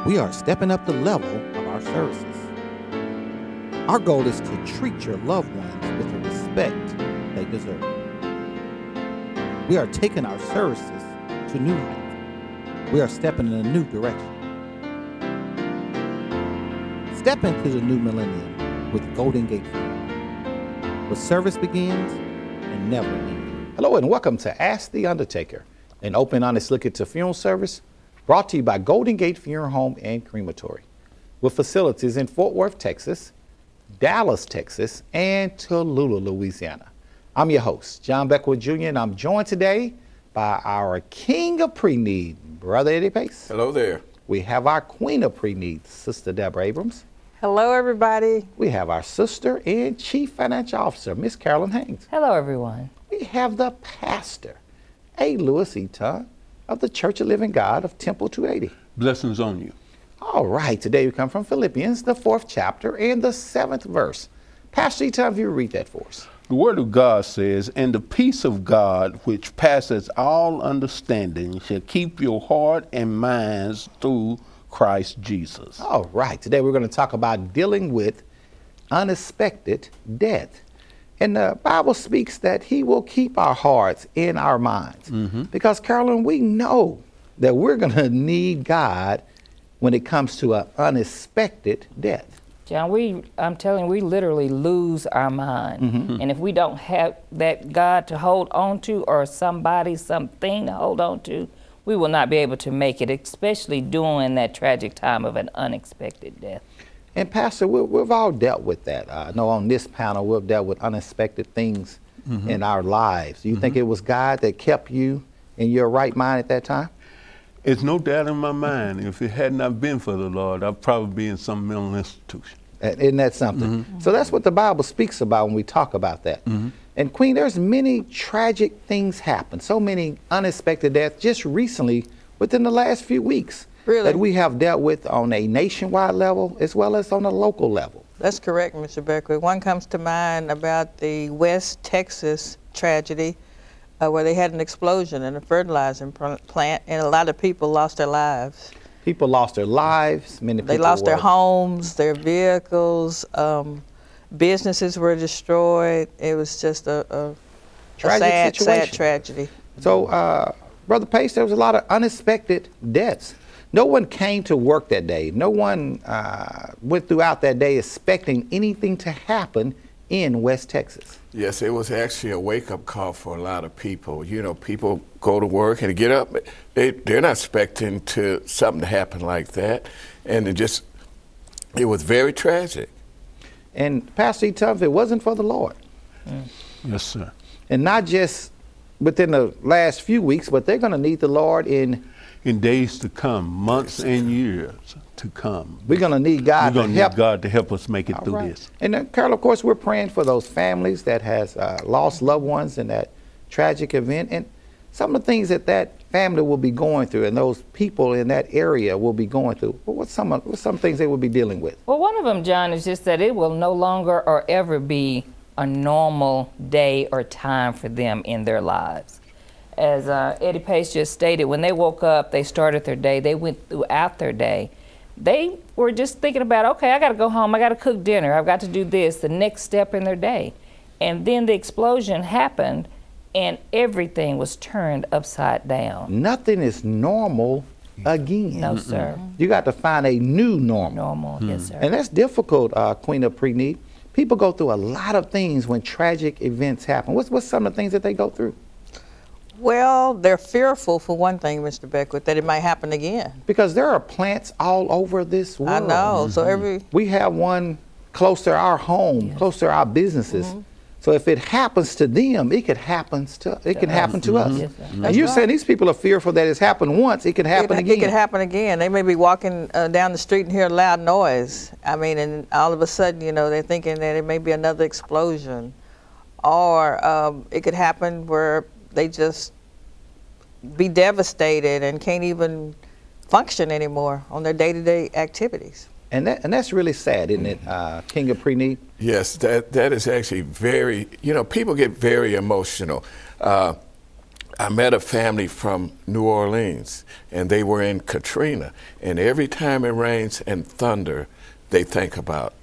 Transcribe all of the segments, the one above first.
we are stepping up the level of our services. Our goal is to treat your loved ones with the respect they deserve. We are taking our services to new heights. We are stepping in a new direction. Step into the new millennium with Golden Gate Funeral, where service begins and never ends. Hello and welcome to Ask the Undertaker, an open, honest look into funeral service brought to you by Golden Gate Funeral Home and Crematory, with facilities in Fort Worth, Texas, Dallas, Texas, and Tallulah, Louisiana. I'm your host, John Beckwith Jr., and I'm joined today by our king of pre-need, Brother Eddie Pace. Hello there. We have our queen of pre-need, Sister Deborah Abrams. Hello, everybody. We have our sister and chief financial officer, Miss Carolyn Haynes. Hello, everyone. We have the pastor, A. Lewis Eaton, of the Church of Living God of Temple 280. Blessings on you. All right, today we come from Philippians, the 4th chapter and the 7th verse. Pastor Eaton, if you read that for us. The Word of God says, "And the peace of God, which passes all understanding, shall keep your heart and minds through Christ Jesus." All right, today we're going to talk about dealing with unexpected death. And the Bible speaks that he will keep our hearts in our minds. Because, Carolyn, we know that we're going to need God when it comes to an unexpected death. John, I'm telling you, we literally lose our mind. And if we don't have that God to hold on to, or somebody, something to hold on to, we will not be able to make it, especially during that tragic time of an unexpected death. And Pastor, we've all dealt with that. I know on this panel we've dealt with unexpected things in our lives. Do you think it was God that kept you in your right mind at that time? It's no doubt in my mind, if it had not been for the Lord, I'd probably be in some mental institution. Isn't that something? So that's what the Bible speaks about when we talk about that. And Queen, there's many tragic things happen, so many unexpected deaths just recently within the last few weeks. Really? That we have dealt with on a nationwide level as well as on a local level. That's correct, Mr. Beckwith. One comes to mind about the West Texas tragedy where they had an explosion in a fertilizing plant and a lot of people lost their lives. People lost their lives. Many people They lost their homes, their vehicles, businesses were destroyed. It was just a sad tragedy. So, Brother Pace, there was a lot of unexpected deaths. No one came to work that day. No one went throughout that day expecting anything to happen in West Texas. Yes, it was actually a wake-up call for a lot of people. You know, people go to work and get up. They're not expecting something to happen like that. And it was very tragic. And Pastor Eaton, if it wasn't for the Lord. Yes, sir. And not just within the last few weeks, but they're going to need the Lord in days to come, months and years to come. We're going to need God to help us make it through this. And Carol, of course, we're praying for those families that has lost loved ones in that tragic event, and some of the things that family will be going through and those people in that area will be going through. Well, what's some things they will be dealing with? Well, one of them, John, is just that it will no longer or ever be a normal day or time for them in their lives. As Eddie Pace just stated, when they woke up, they started their day, they went throughout their day. They were just thinking about, okay, I got to go home, I got to cook dinner, I've got to do this, the next step in their day. And then the explosion happened, and everything was turned upside down. Nothing is normal again. No, sir. You got to find a new normal. Yes, sir. And that's difficult, Queen of Pre-Need. People go through a lot of things when tragic events happen. What's some of the things that they go through? Well, they're fearful, for one thing, Mr. Beckwith, that it might happen again. Because there are plants all over this world. I know. So we have one close to our home, close to our businesses. So if it happens to them, it could happen to us. Yes, And you're saying these people are fearful that it's happened once, it could happen again. It could happen again. They may be walking down the street and hear a loud noise. I mean, and all of a sudden, you know, they're thinking that it may be another explosion. Or it could happen where they just be devastated and can't even function anymore on their day-to-day activities. And that's really sad, isn't it, King of Pre-Need? Yes, that is actually very, people get very emotional. I met a family from New Orleans, and they were in Katrina. And every time it rains and thunder, they think about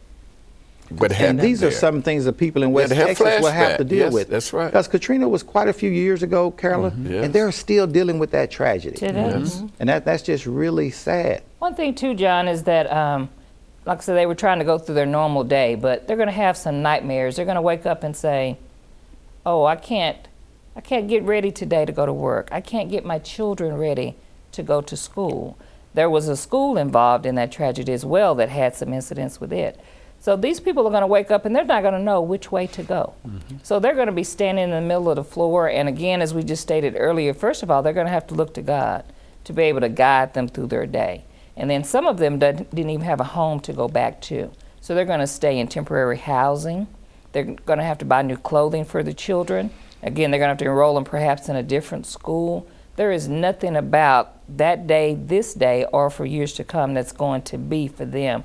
what happened. And these there. are some things that people in West they have Texas will have to flashback. deal Yes, with. that's right. Because Katrina was quite a few years ago, Carolyn, Yes. and they're still dealing with that tragedy. Today. Yes. And that's just really sad. One thing too, John, is that, like I said, they were trying to go through their normal day, but they're going to have some nightmares. They're going to wake up and say, "Oh, I can't get ready today to go to work. I can't get my children ready to go to school." There was a school involved in that tragedy as well that had some incidents with it. So these people are going to wake up and they're not going to know which way to go. So they're going to be standing in the middle of the floor. And again, as we just stated earlier, first of all, they're going to have to look to God to be able to guide them through their day. And then some of them didn't even have a home to go back to. So they're going to stay in temporary housing. They're going to have to buy new clothing for the children. Again, they're going to have to enroll them perhaps in a different school. There is nothing about that day, this day, or for years to come that's going to be for them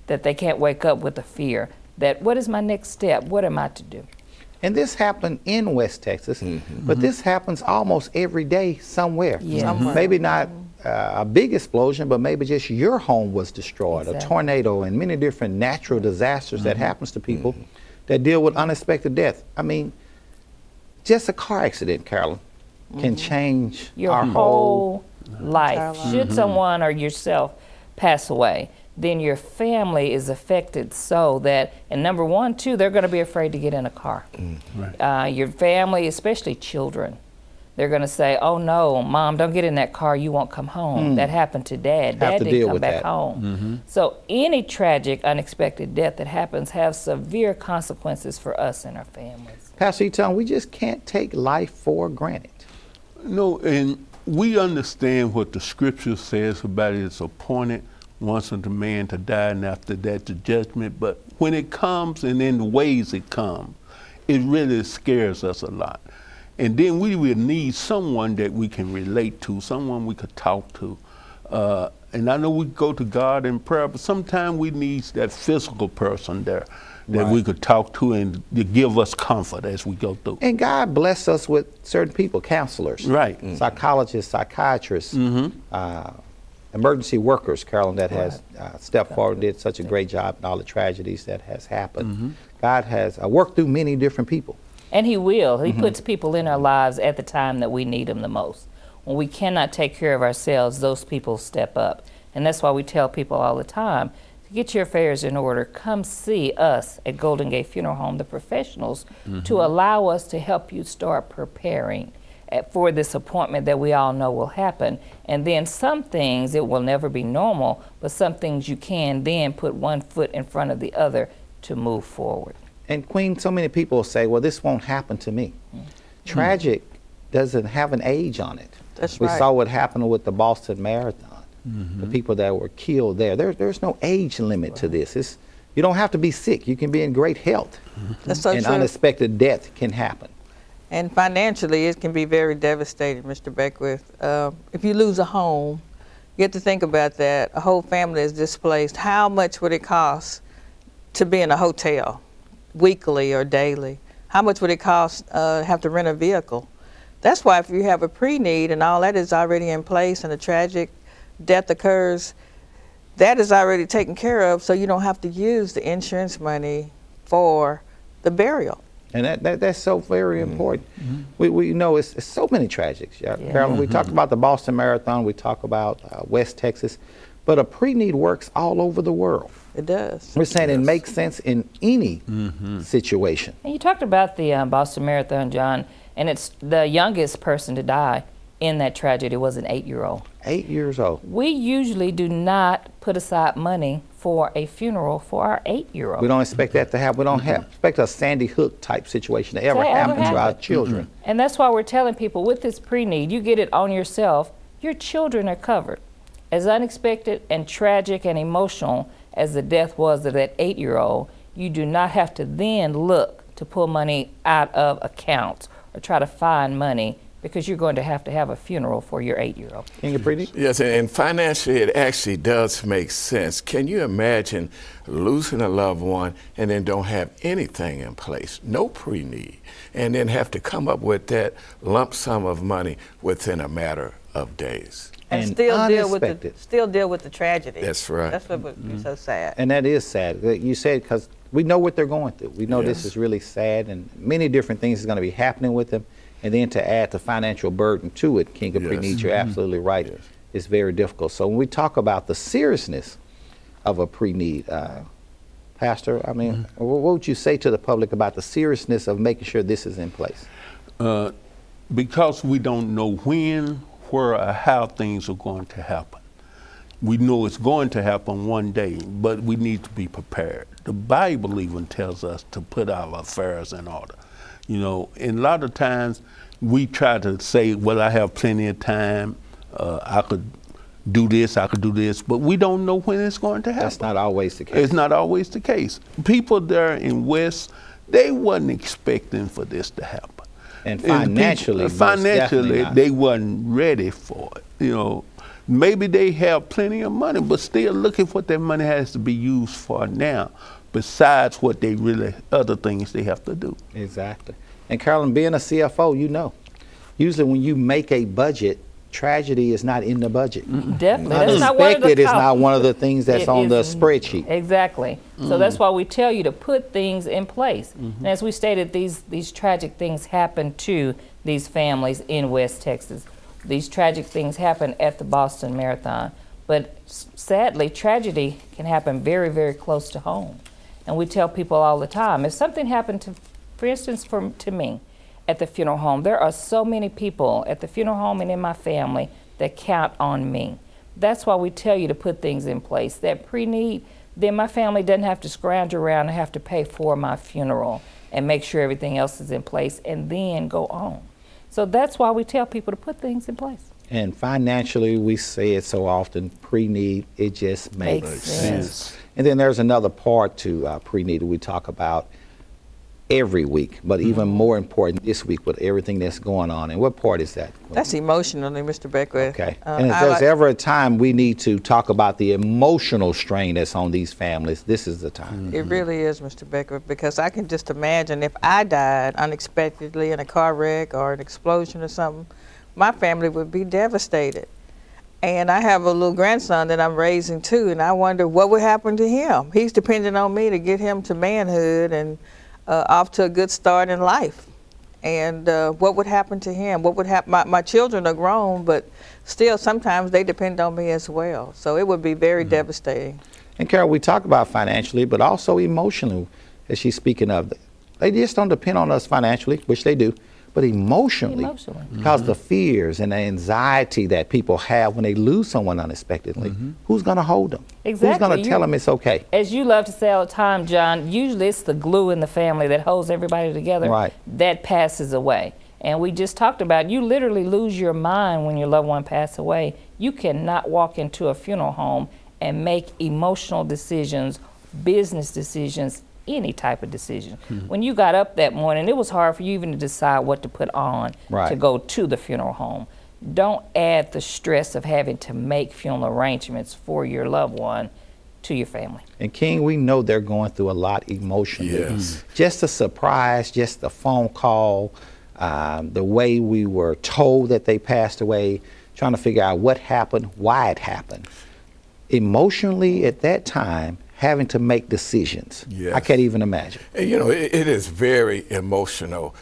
that they can't wake up with a fear that, what is my next step? What am I to do? And this happened in West Texas, but this happens almost every day somewhere. Yeah. Somewhere. Maybe not a big explosion, but maybe just your home was destroyed, a tornado, and many different natural disasters that happens to people that deal with unexpected death. I mean, just a car accident, Carolyn, can change Your our whole life. Entire life. Should someone or yourself pass away, then your family is affected so that, and number one, too, they're going to be afraid to get in a car. Your family, especially children, they're going to say, "Oh no, Mom, don't get in that car, you won't come home." That happened to Dad. Dad to didn't deal come with back that. home. So any tragic, unexpected death that happens have severe consequences for us and our families. Pastor Eaton, we just can't take life for granted. No, and we understand what the scripture says about it's appointed once unto man to die, and after that the judgment. But when it comes and in the ways it comes, it really scares us a lot. And then we will need someone that we can relate to, someone we could talk to. And I know we go to God in prayer, but sometimes we need that physical person there that we could talk to and to give us comfort as we go through. And God bless us with certain people, counselors, Right. psychologists, psychiatrists, emergency workers, Carolyn, that has stepped forward and did such a great job in all the tragedies that has happened. God has worked through many different people. And He will. He puts people in our lives at the time that we need them the most. When we cannot take care of ourselves, those people step up. And that's why we tell people all the time, to get your affairs in order, come see us at Golden Gate Funeral Home, the professionals, to allow us to help you start preparing for this appointment that we all know will happen. And then some things, it will never be normal, but some things you can then put one foot in front of the other to move forward. And Queen, so many people say, well, this won't happen to me. Tragic doesn't have an age on it. That's We right. saw what happened with the Boston Marathon, the people that were killed there. There's no age limit to this. You don't have to be sick. You can be in great health. That's so and true. unexpected death can happen. And financially, it can be very devastating, Mr. Beckwith. If you lose a home, you have to think about that. A whole family is displaced. How much would it cost to be in a hotel weekly or daily? How much would it cost have to rent a vehicle? That's why if you have a pre-need and all that is already in place and a tragic death occurs, that is already taken care of, so you don't have to use the insurance money for the burial. And that's so very important. We know it's so many tragedies. Carolyn, we talked about the Boston Marathon, we talk about West Texas, but a pre-need works all over the world. It does. We're saying it makes sense in any situation. And you talked about the Boston Marathon, John, and it's the youngest person to die in that tragedy was an 8-year-old. 8 years old. We usually do not put aside money for a funeral for our 8-year-old. We don't expect that to happen. We don't expect a Sandy Hook type situation to ever To ever happen to our happen. children. And that's why we're telling people with this pre-need, you get it on yourself, your children are covered. As unexpected and tragic and emotional as the death was of that 8-year-old, you do not have to then look to pull money out of accounts or try to find money because you're going to have a funeral for your 8-year-old. King of Pretty? Yes, and financially it actually does make sense. Can you imagine losing a loved one and then don't have anything in place, no pre-need, and then have to come up with that lump sum of money within a matter of days? And unexpected. still deal with the tragedy. That's right. That's what would be so sad. And that is sad. You said, because we know what they're going through. We know this is really sad, and many different things is going to be happening with them. And then to add the financial burden to it, King of Pre-Need, you're absolutely right. It's very difficult. So when we talk about the seriousness of a pre-need, Pastor, I mean, what would you say to the public about the seriousness of making sure this is in place? Because we don't know when, where, or how things are going to happen. We know it's going to happen one day, but we need to be prepared. The Bible even tells us to put our affairs in order. You know, and a lot of times we try to say, well, I have plenty of time, I could do this, but we don't know when it's going to happen. That's not always the case. It's not always the case. People there in West, they wasn't expecting for this to happen. And financially, they wasn't ready for it. You know, maybe they have plenty of money, but still look at what that money has to be used for now, besides what they really, other things they have to do. Exactly. And Carolyn, being a CFO, you know, usually when you make a budget, tragedy is not in the budget. Definitely. Unexpected is not one of the things that's on the spreadsheet. Exactly. So that's why we tell you to put things in place. And as we stated, these tragic things happen to these families in West Texas. These tragic things happen at the Boston Marathon. But sadly, tragedy can happen very, very close to home. And we tell people all the time, if something happened to, for instance, to me at the funeral home, there are so many people at the funeral home and in my family that count on me. That's why we tell you to put things in place. That pre-need, then my family doesn't have to scrounge around and have to pay for my funeral and make sure everything else is in place and then go on. So that's why we tell people to put things in place. And financially, we say it so often, pre-need, it just makes sense. And then there's another part to pre-need we talk about every week, but even more important this week with everything that's going on. And what part is that? That's emotionally, Mr. Beckwith. Okay. And if there's ever a time we need to talk about the emotional strain that's on these families, this is the time. It really is, Mr. Beckwith, because I can just imagine if I died unexpectedly in a car wreck or an explosion or something, my family would be devastated. And I have a little grandson that I'm raising too, and I wonder what would happen to him. He's depending on me to get him to manhood and off to a good start in life. And what would happen to him? What would happen? My children are grown, but still sometimes they depend on me as well. So it would be very devastating. And Carol, we talk about financially, but also emotionally, as she's speaking of. They just don't depend on us financially, which they do, but emotionally. Because the fears and the anxiety that people have when they lose someone unexpectedly, who's going to hold them? Exactly. Who's going to tell them it's okay? As you love to say all the time, John, usually it's the glue in the family that holds everybody together that passes away. And we just talked about, you literally lose your mind when your loved one passes away. You cannot walk into a funeral home and make emotional decisions, business decisions, any type of decision. When you got up that morning, it was hard for you even to decide what to put on to go to the funeral home. Don't add the stress of having to make funeral arrangements for your loved one to your family. And King, we know they're going through a lot emotionally. Just a surprise, just a phone call, the way we were told that they passed away, trying to figure out what happened, why it happened. Emotionally at that time, having to make decisions. I can't even imagine. And, you know, it is very emotional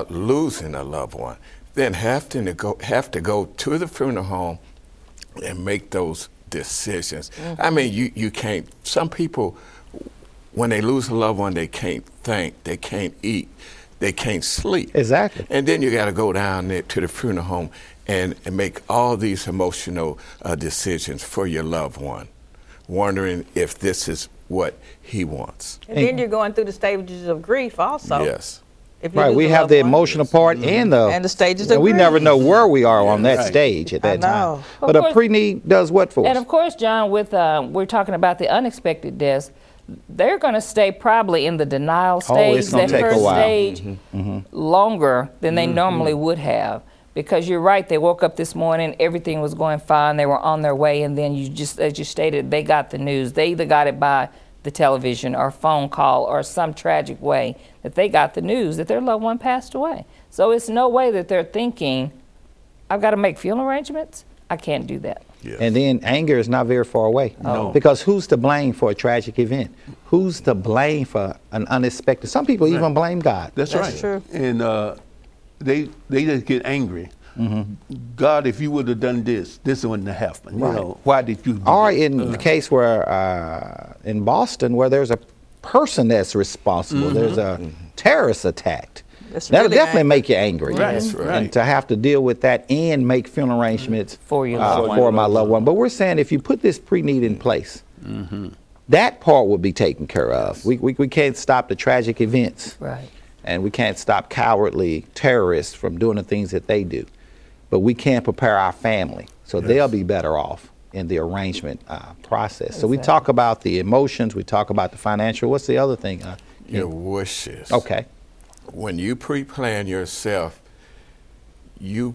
losing a loved one. Then have to go to the funeral home and make those decisions. I mean, you can't, some people, when they lose a loved one, they can't think, they can't eat, they can't sleep. Exactly. And then you got to go down there to the funeral home and make all these emotional decisions for your loved one, wondering if this is what he wants. And then you're going through the stages of grief also. Yes. Right, we have the emotional part and the stages of grief. We never know where we are on that stage at that time. But a pre-need does what for us? And of course, John, with we're talking about the unexpected deaths, they're going to stay probably in the denial stage, it's gonna that take first a while. stage, longer than they normally would have. Because you're right, they woke up this morning, everything was going fine, they were on their way, and then you just, as you stated, they got the news. They either got it by the television or phone call or some tragic way that they got the news that their loved one passed away. So it's no way that they're thinking, I've got to make funeral arrangements. I can't do that. Yes. And then anger is not very far away. No. Because who's to blame for a tragic event? Who's to blame for an unexpected? Some people even blame God. That's That's right. true. And they just get angry. God, if you would have done this wouldn't have happened. Right. You know, why did you do Or that? in the case where in Boston, where there's a person that's responsible, there's a terrorist attack. That's That'll really definitely angry. make you angry. Right. That's right. And to have to deal with that and make funeral arrangements For your loved one. for my loved one. But we're saying if you put this pre-need in place, that part will be taken care of. We can't stop the tragic events. Right. And we can't stop cowardly terrorists from doing the things that they do. But we can prepare our family so they'll be better off in the arrangement process. So we talk about the emotions, we talk about the financial. What's the other thing? Your wishes. Okay. When you pre-plan yourself, you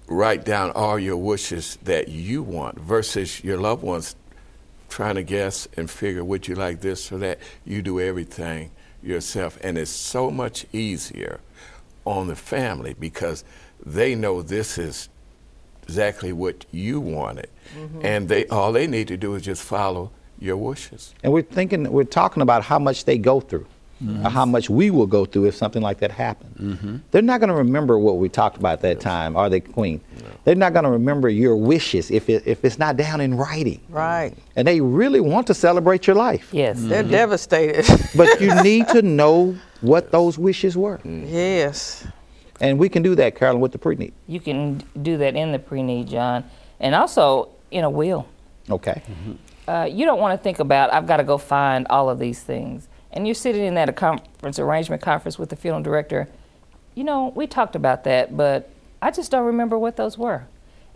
write down all your wishes that you want versus your loved ones trying to guess and figure, would you like this or that? You do everything yourself. And it's so much easier on the family because they know this is exactly what you wanted. And all they need to do is just follow your wishes. And we're talking about how much they go through, or how much we will go through if something like that happened. They're not going to remember what we talked about that time, are they, Queen? No. They're not going to remember your wishes if it's not down in writing. Right. And they really want to celebrate your life. Yes. They're devastated. But you need to know what those wishes were. Yes. And we can do that, Carolyn, with the pre-need. You can do that in the pre-need, John, and also in a will. Okay. You don't want to think about, I've got to go find all of these things. And you're sitting in at a conference, arrangement conference with the funeral director. You know, we talked about that, but I just don't remember what those were.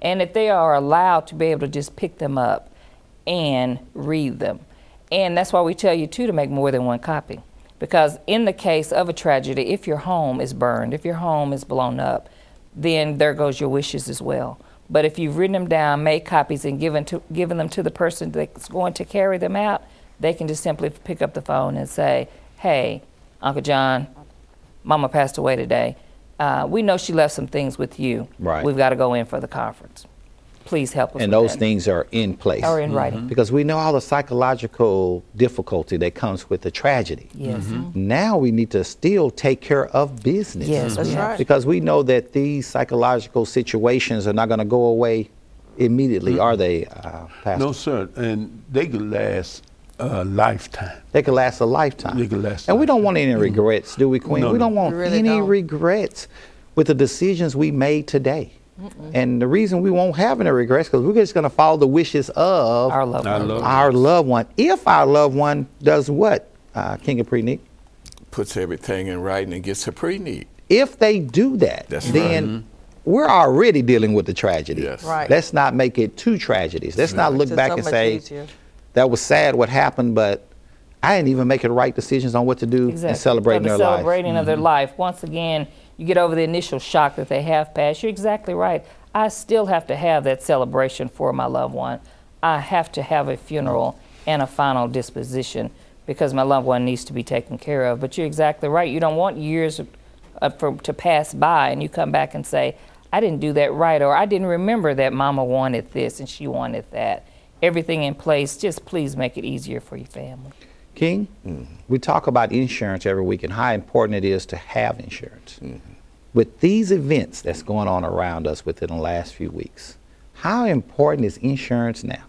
And if they are allowed to be able to just pick them up and read them. And that's why we tell you, too, to make more than one copy. Because in the case of a tragedy, if your home is burned, if your home is blown up, then there goes your wishes as well. But if you've written them down, made copies, and given them to the person that's going to carry them out, they can just simply pick up the phone and say, hey, Uncle John, Mama passed away today. We know she left some things with you. Right. We've got to go in for the conference. Please help us And with those that. things are in place. Are in writing. Because we know all the psychological difficulty that comes with the tragedy. Yes. Now we need to still take care of business. Yes, That's right. Because we know that these psychological situations are not going to go away immediately, are they, Pastor? No, sir. And they could last a lifetime. They could last a lifetime. They could last a And we don't want any regrets, do we, Queen? No, we no. don't want We really any don't. regrets with the decisions we made today. And the reason we won't have any regrets because we're just going to follow the wishes of Our loved Our one. loved our loved one. If our loved one does what, King of Pre-Need? Puts everything in writing and gets a pre-need. If they do that, That's then we're already dealing with the tragedy. Yes. Right. Let's not make it two tragedies. Let's not look It's back so and much say, easier. that was sad what happened, but I didn't even make the right decisions on what to do Exactly. and celebrating For the their life. celebrating of their life. Once again, you get over the initial shock that they have passed. You're exactly right. I still have to have that celebration for my loved one. I have to have a funeral and a final disposition because my loved one needs to be taken care of. But you're exactly right. You don't want years to pass by and you come back and say, I didn't do that right, or I didn't remember that Mama wanted this and she wanted that. Everything in place, just please make it easier for your family. King, we talk about insurance every week and how important it is to have insurance. With these events that's going on around us within the last few weeks, how important is insurance now?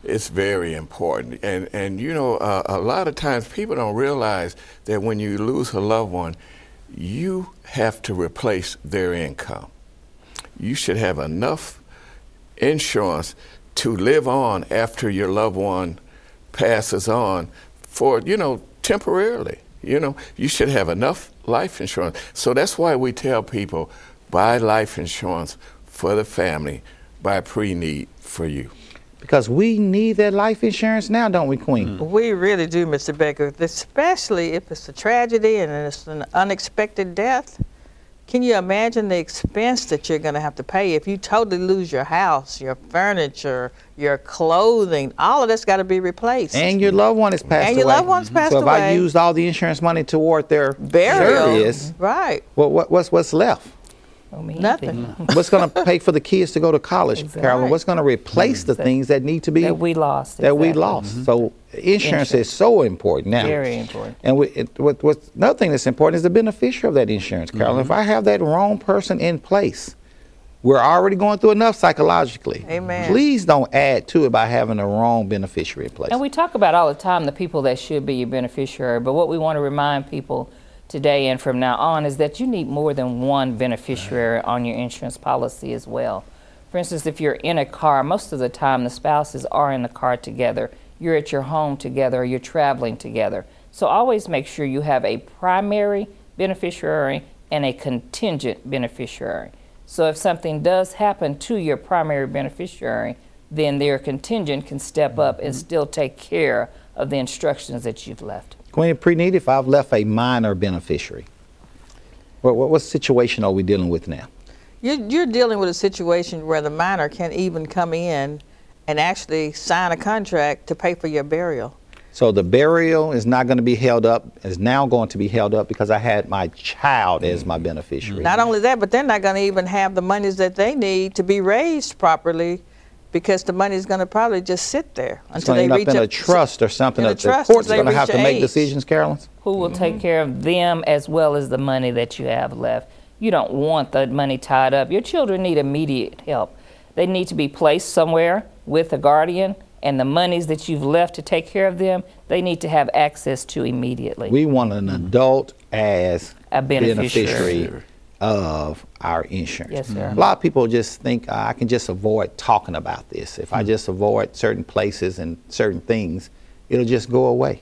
It's very important. And you know, a lot of times people don't realize that when you lose a loved one, you have to replace their income. You should have enough insurance to live on after your loved one passes on for, you know, temporarily. You know, you should have enough life insurance. So that's why we tell people, buy life insurance for the family, buy pre-need for you. Because we need that life insurance now, don't we, Queen? We really do, Mr. Beckwith, especially if it's a tragedy and it's an unexpected death. Can you imagine the expense that you're going to have to pay if you totally lose your house, your furniture, your clothing? All of that's got to be replaced. And your loved one has passed away. And your loved one's passed so if away. I used all the insurance money toward their Burial. service, Right. well, what's left? Nothing. What's going to pay for the kids to go to college, Exactly. Carolyn? What's going to replace the things that need to be That we lost. that we exactly. lost? So insurance is so important now. Very important. And what's another thing that's important is the beneficiary of that insurance, Carolyn. If I have that wrong person in place, we're already going through enough psychologically. Amen. Please don't add to it by having the wrong beneficiary in place. And we talk about all the time the people that should be your beneficiary, but what we want to remind people today and from now on is that you need more than one beneficiary on your insurance policy as well. For instance, if you're in a car, most of the time the spouses are in the car together. You're at your home together, or you're traveling together. So always make sure you have a primary beneficiary and a contingent beneficiary. So if something does happen to your primary beneficiary, then their contingent can step up and still take care of the instructions that you've left. Queen Preneed, if I've left a minor beneficiary, what situation are we dealing with now? You're dealing with a situation where the minor can even come in and actually sign a contract to pay for your burial. So the burial is not going to be held up, is now going to be held up because I had my child as my beneficiary. Not only that, but they're not going to even have the monies that they need to be raised properly, because the money is going to probably just sit there It's until going to they end up reach in a trust or something. in a The trust court's until they going to have reach to make age. decisions, Carolyn. Who will take care of them as well as the money that you have left. You don't want the money tied up. Your children need immediate help. They need to be placed somewhere with a guardian, and the monies that you've left to take care of them, they need to have access to immediately. We want an adult as A beneficiary of our insurance. Yes, sir. A lot of people just think I can just avoid talking about this. If I just avoid certain places and certain things, it'll just go away.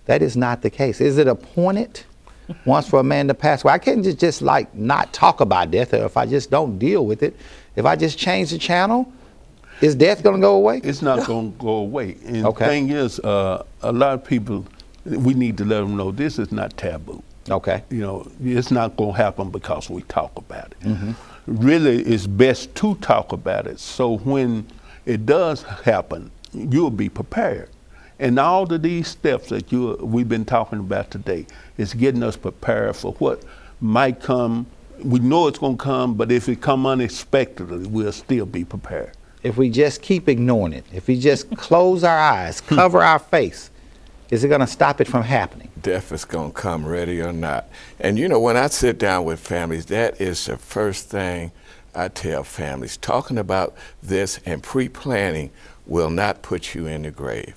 That is not the case. Is it appointed once for a man to pass away? I can't just like not talk about death, or if I just don't deal with it. If I just change the channel, is death going to go away? It's not going to go away. And Okay. the thing is, a lot of people, we need to let them know this is not taboo. Okay. You know, it's not going to happen because we talk about it. Really, it's best to talk about it. So when it does happen, you'll be prepared. And all of these steps that we've been talking about today is getting us prepared for what might come. We know it's going to come, but if it come unexpectedly, we'll still be prepared. If we just keep ignoring it, if we just close our eyes, cover our face, is it going to stop it from happening? Death is going to come ready or not. And you know, when I sit down with families, that is the first thing I tell families. Talking about this and pre-planning will not put you in the grave.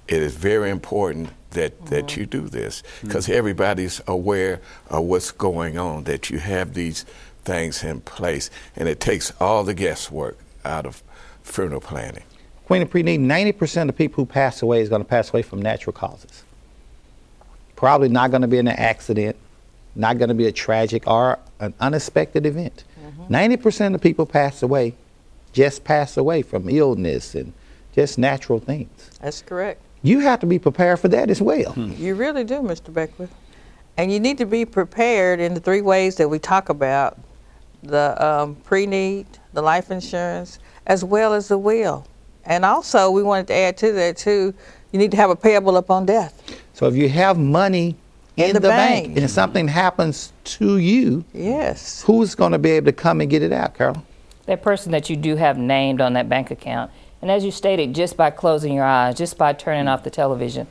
It is very important that you do this, because everybody's aware of what's going on, that you have these things in place, and it takes all the guesswork out of funeral planning. Queen of Preneed, 90% of people who pass away is going to pass away from natural causes. Probably not going to be in an accident, not going to be a tragic or an unexpected event. 90% of people pass away from illness and just natural things. That's correct. You have to be prepared for that as well. You really do, Mr. Beckwith. And you need to be prepared in the 3 ways that we talk about: the pre-need, the life insurance, as well as the will. And also, we wanted to add to that too, you need to have a payable upon death. So if you have money in the bank and if something happens to you, Yes. who's going to be able to come and get it out, Carol? That person that you do have named on that bank account. And as you stated, just by closing your eyes, just by turning off the television.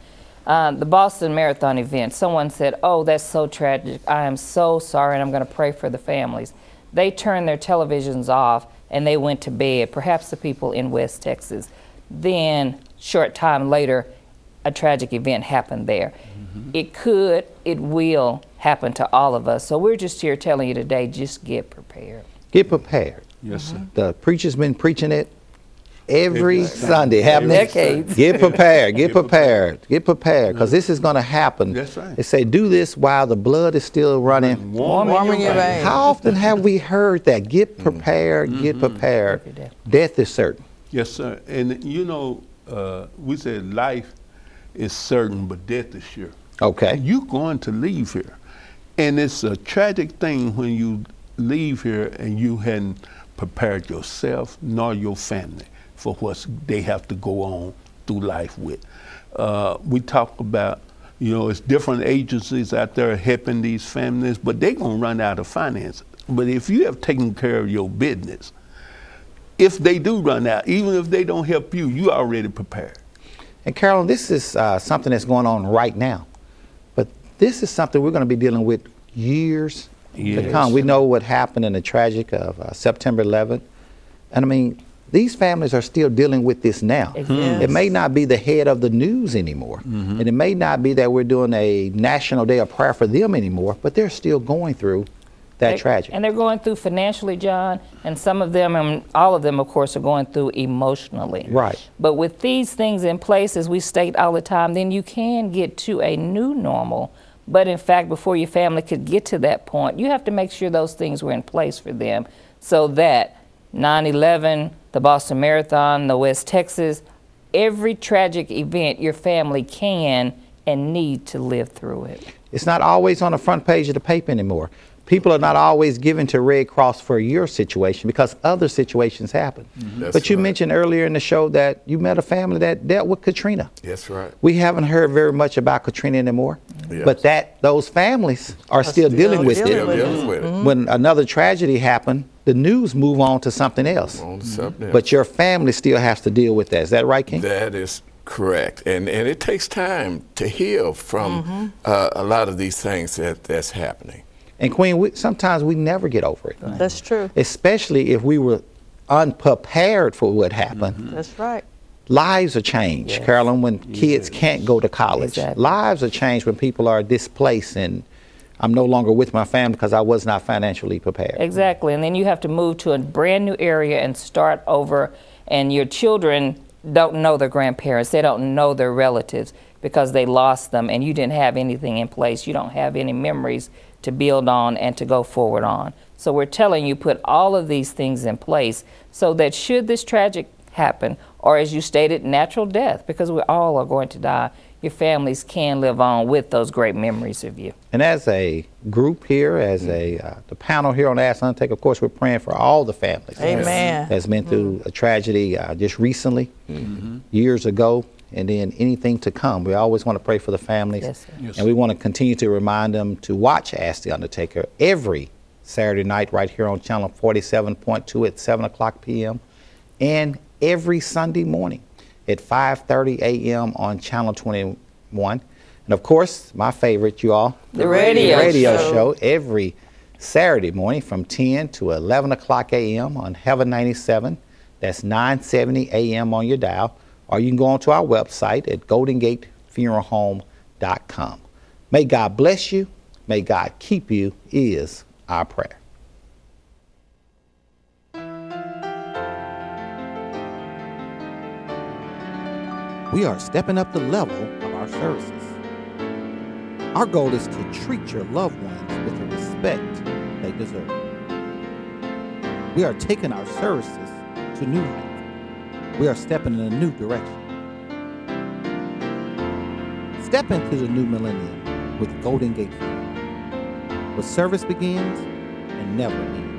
The Boston Marathon event, someone said, "Oh, that's so tragic. I am so sorry, and I'm going to pray for the families." They turned their televisions off and they went to bed, perhaps the people in West Texas. Then, short time later, a tragic event happened there. It will happen to all of us. So we're just here telling you today, just get prepared. Get prepared. Yes, sir. The preacher's been preaching it every Sunday. Decades. Get prepared, get prepared, get prepared, because this is going to happen. That's right. They say, do this while the blood is still running. Warm in your veins. How often have we heard that? Get prepared, get prepared. Every day. Death is certain. Yes, sir. And you know, we said life is certain, but death is sure. Okay. You're going to leave here. And it's a tragic thing when you leave here and you hadn't prepared yourself nor your family for what they have to go on through life with. We talk about, it's different agencies out there helping these families, but they're going to run out of finances. But if you have taken care of your business, if they do run out, even if they don't help you, you already prepared. And Carolyn, this is something that's going on right now. But this is something we're going to be dealing with years to come. We know what happened in the tragic of September 11th. And I mean, these families are still dealing with this now. Yes. It may not be the head of the news anymore. And it may not be that we're doing a national day of prayer for them anymore, but they're still going through that tragedy. And they're going through financially, John, and some of them, and all of them, of course, are going through emotionally. Right. But with these things in place, as we state all the time, then you can get to a new normal. But in fact, before your family could get to that point, you have to make sure those things were in place for them so that 9/11, the Boston Marathon, the West Texas, every tragic event, your family can and need to live through it. It's not always on the front page of the paper anymore. People are not always given to Red Cross for your situation because other situations happen. But you mentioned earlier in the show that you met a family that dealt with Katrina. That's right. We haven't heard very much about Katrina anymore, but those families are still dealing with it. When another tragedy happened, the news move on to something else. But your family still has to deal with that. Is that right, King? That is correct. And it takes time to heal from a lot of these things that's happening. And Queen, sometimes we never get over it. That's true. Especially if we were unprepared for what happened. That's right. Lives are changed, Carolyn, when kids can't go to college. Lives are changed when people are displaced and I'm no longer with my family because I was not financially prepared. Exactly. And then you have to move to a brand new area and start over, and your children don't know their grandparents. They don't know their relatives because they lost them and you didn't have anything in place. You don't have any memories to build on and to go forward on. So we're telling you, put all of these things in place so that should this tragic happen, or as you stated, natural death, because we all are going to die, your families can live on with those great memories of you. And as a group here, as the panel here on Ask the Undertaker, of course, we're praying for all the families. Amen. That's been through a tragedy just recently, years ago, and then anything to come. We always want to pray for the families. Yes, sir. And we want to continue to remind them to watch Ask the Undertaker every Saturday night right here on channel 47.2 at 7 o'clock p.m. and every Sunday morning at 5:30 a.m. on channel 21. And of course, my favorite, you all, The radio show every Saturday morning from 10 to 11 o'clock a.m. on Heaven 97. That's 970 a.m. on your dial. Or you can go onto our website at goldengatefuneralhome.com. May God bless you. May God keep you is our prayer. We are stepping up the level of our services. Our goal is to treat your loved ones with the respect they deserve. We are taking our services to new heights. We are stepping in a new direction. Step into the new millennium with Golden Gate Funeral, where service begins and never ends.